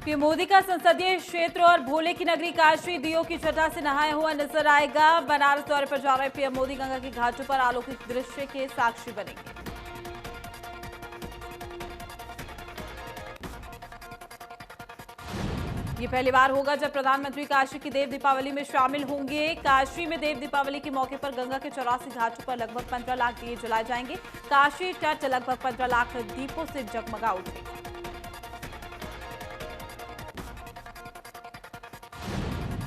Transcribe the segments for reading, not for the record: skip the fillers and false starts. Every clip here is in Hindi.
पीएम मोदी का संसदीय क्षेत्र और भोले की नगरी काशी दीयों की छटा से नहाया हुआ नजर आएगा। बनारस दौरे पर जा रहे पीएम मोदी गंगा के घाटों पर अलौकिक दृश्य के साक्षी बनेंगे। ये पहली बार होगा जब प्रधानमंत्री काशी की देव दीपावली में शामिल होंगे। काशी में देव दीपावली के मौके पर गंगा के 84 घाटों पर लगभग 15 लाख दिए जलाए जाएंगे। काशी तट लगभग 15 लाख दीपों से जगमगा उठेगा।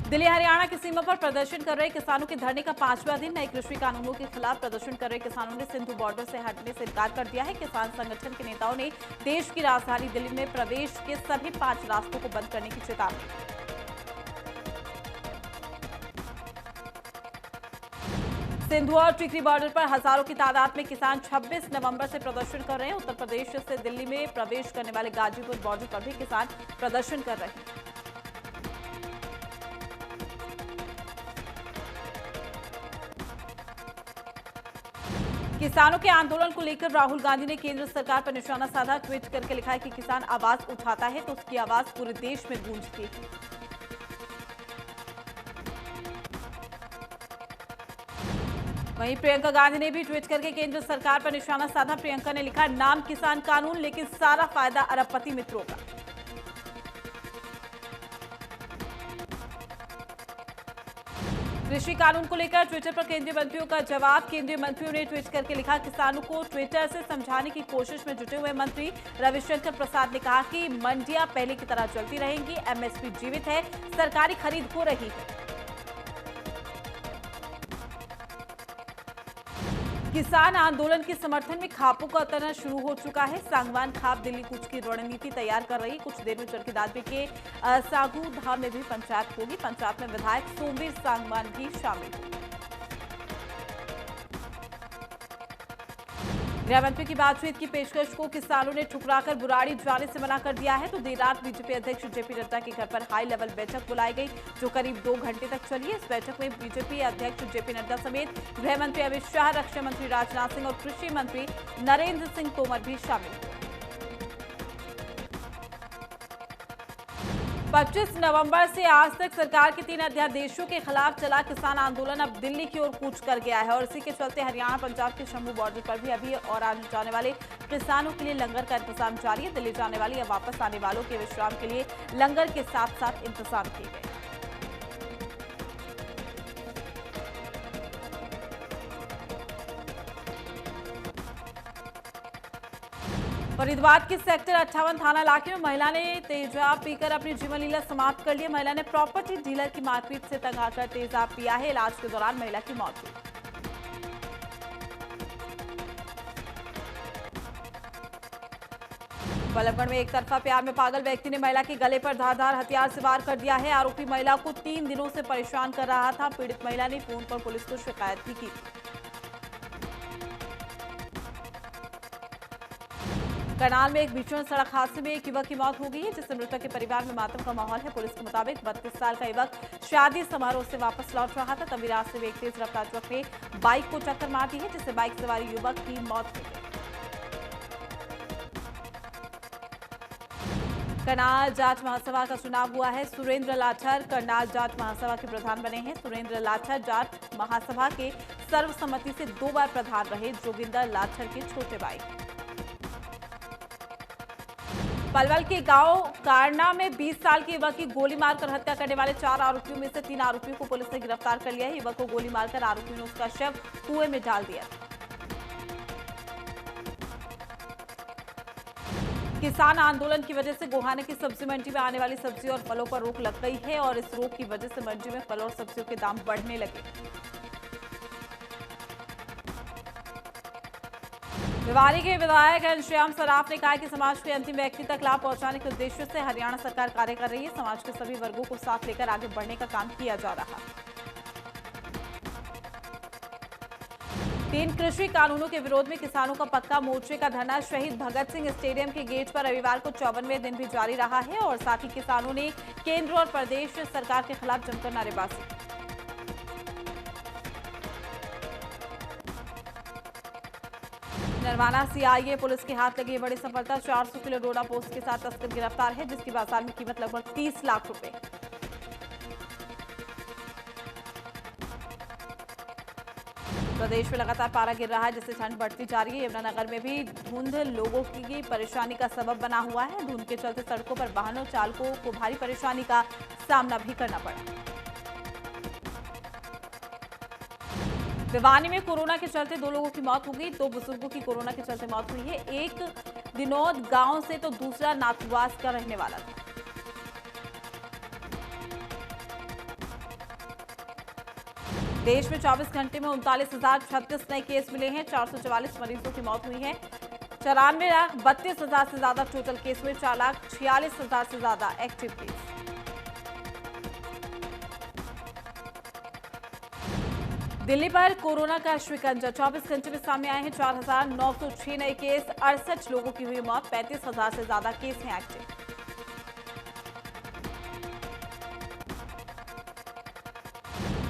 दिल्ली हरियाणा की सीमा पर प्रदर्शन कर रहे किसानों के धरने का 5वां दिन। नए कृषि कानूनों के खिलाफ प्रदर्शन कर रहे किसानों ने सिंधु बॉर्डर से हटने से इनकार कर दिया है। किसान संगठन के नेताओं ने देश की राजधानी दिल्ली में प्रवेश के सभी 5 रास्तों को बंद करने की चेतावनी दी। सिंधु और टिकरी बॉर्डर पर हजारों की तादाद में किसान 26 नवंबर से प्रदर्शन कर रहे हैं। उत्तर प्रदेश से दिल्ली में प्रवेश करने वाले गाजीपुर बॉर्डर पर भी किसान प्रदर्शन कर रहे हैं। किसानों के आंदोलन को लेकर राहुल गांधी ने केंद्र सरकार पर निशाना साधा। ट्वीट करके लिखा है कि किसान आवाज उठाता है तो उसकी आवाज पूरे देश में गूंजती है। वहीं प्रियंका गांधी ने भी ट्वीट करके केंद्र सरकार पर निशाना साधा। प्रियंका ने लिखा, नाम किसान कानून लेकिन सारा फायदा अरबपति मित्रों का। कृषि कानून को लेकर ट्विटर पर केंद्रीय मंत्रियों का जवाब। केंद्रीय मंत्रियों ने ट्वीट करके लिखा, किसानों को ट्विटर से समझाने की कोशिश में जुटे हुए मंत्री रविशंकर प्रसाद ने कहा कि मंडियां पहले की तरह चलती रहेंगी, एमएसपी जीवित है, सरकारी खरीद हो रही है। किसान आंदोलन के समर्थन में खापों का उतरना शुरू हो चुका है। सांगवान खाप दिल्ली कूच की रणनीति तैयार कर रही। कुछ देर में चरखी के सागू धाम में भी पंचायत होगी। पंचायत में विधायक सोमवीर सांगवान भी शामिल होंगे। गृह मंत्री की बातचीत की पेशकश को किसानों ने ठुकराकर बुराड़ी जाने से मना कर दिया है। तो देर रात बीजेपी अध्यक्ष जेपी नड्डा के घर पर हाई लेवल बैठक बुलाई गई, जो करीब 2 घंटे तक चली। इस बैठक में बीजेपी अध्यक्ष जेपी नड्डा समेत गृह मंत्री अमित शाह, रक्षा मंत्री राजनाथ सिंह और कृषि मंत्री नरेंद्र सिंह तोमर भी शामिल हुए। 25 नवंबर से आज तक सरकार के 3 अध्यादेशों के खिलाफ चला किसान आंदोलन अब दिल्ली की ओर कूच कर गया है और इसी के चलते हरियाणा पंजाब के शंभू बॉर्डर पर भी अभी और आने जाने वाले किसानों के लिए लंगर का इंतजाम जारी है। दिल्ली जाने वाले या वापस आने वालों के विश्राम के लिए लंगर के साथ साथ इंतजाम किए गए। फरीदाबाद के सेक्टर 58 थाना इलाके में महिला ने तेजाब पीकर अपनी जीवन लीला समाप्त कर ली। महिला ने प्रॉपर्टी डीलर की मारपीट से तंग आकर तेजाब पिया है। इलाज के दौरान महिला की मौत हुई। बल्लभगढ़ में एक तरफा प्यार में पागल व्यक्ति ने महिला के गले पर धारदार हथियार से वार कर दिया है। आरोपी महिला को 3 दिनों से परेशान कर रहा था। पीड़ित महिला ने फोन पर पुलिस को शिकायत भी की। करनाल में एक भीषण सड़क हादसे में एक युवक की मौत हो गई है, जिससे मृतक के परिवार में मातम का माहौल है। पुलिस के मुताबिक 32 साल का युवक शादी समारोह से वापस लौट रहा था, तभी रास्ते में एक तेज रफ्तार ट्रक ने बाइक को टक्कर मार दी है, जिससे बाइक सवार युवक की मौत हो गई। करनाल जाट महासभा का चुनाव हुआ है। सुरेंद्र लाठर करनाल जाट महासभा के प्रधान बने हैं। सुरेंद्र लाठर जाट महासभा के सर्वसम्मति से 2 बार प्रधान रहे। जोगिंदर लाठर के छोटे भाई। पलवल के गांव कारना में 20 साल के युवक की गोली मारकर हत्या करने वाले 4 आरोपियों में से 3 आरोपियों को पुलिस ने गिरफ्तार कर लिया है। युवक को गोली मारकर आरोपियों ने उसका शव कुएं में डाल दिया। किसान आंदोलन की वजह से गोहाना की सब्जी मंडी में आने वाली सब्जी और फलों पर रोक लग गई है और इस रोक की वजह से मंडी में फल और सब्जियों के दाम बढ़ने लगे। भिवानी के विधायक घनश्याम सराफ ने कहा कि समाज के अंतिम व्यक्ति तक लाभ पहुंचाने के उद्देश्य से हरियाणा सरकार कार्य कर रही है। समाज के सभी वर्गों को साथ लेकर आगे बढ़ने का काम किया जा रहा है। 3 कृषि कानूनों के विरोध में किसानों का पक्का मोर्चे का धरना शहीद भगत सिंह स्टेडियम के गेट पर रविवार को 54वें दिन भी जारी रहा है और साथ ही किसानों ने केंद्र और प्रदेश सरकार के खिलाफ जमकर नारेबाजी। नरवाना सीआईए पुलिस के हाथ लगी ये बड़ी सफलता। 400 किलो डोडा पोस्ट के साथ तस्कर गिरफ्तार है, जिसकी बाजार में कीमत लगभग 30 लाख रुपए। प्रदेश में लगातार पारा गिर रहा है, जिससे ठंड बढ़ती जा रही है। यमुनानगर में भी धुंध लोगों की परेशानी का सबब बना हुआ है। धुंध के चलते सड़कों पर वाहनों चालकों को भारी परेशानी का सामना भी करना पड़ा। भिवानी में कोरोना के चलते 2 लोगों की मौत हो गई। 2 बुजुर्गों की कोरोना के चलते मौत हुई है। एक दिनौद गांव से तो दूसरा नाथुवास का रहने वाला था। देश में 24 घंटे में 39,036 नए केस मिले हैं। 444 मरीजों की मौत हुई है। 94,32,000 से ज्यादा टोटल केस हुए। 4,46,000 से ज्यादा एक्टिव केस। दिल्ली पर कोरोना का शिकंजा 24 घंटे में सामने आए हैं। 4,906 नए केस, 68 लोगों की हुई मौत। 35,000 से ज्यादा केस हैं एक्टिव।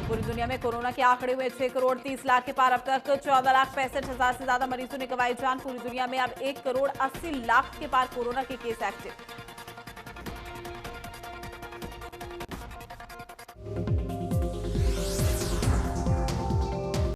पूरी दुनिया में कोरोना के आंकड़े हुए 6 करोड़ 30 लाख के पार। अब तक 14,65,000 से ज्यादा मरीजों ने गंवाई जान। पूरी दुनिया में अब 1 करोड़ 80 लाख के पार कोरोना के केस एक्टिव।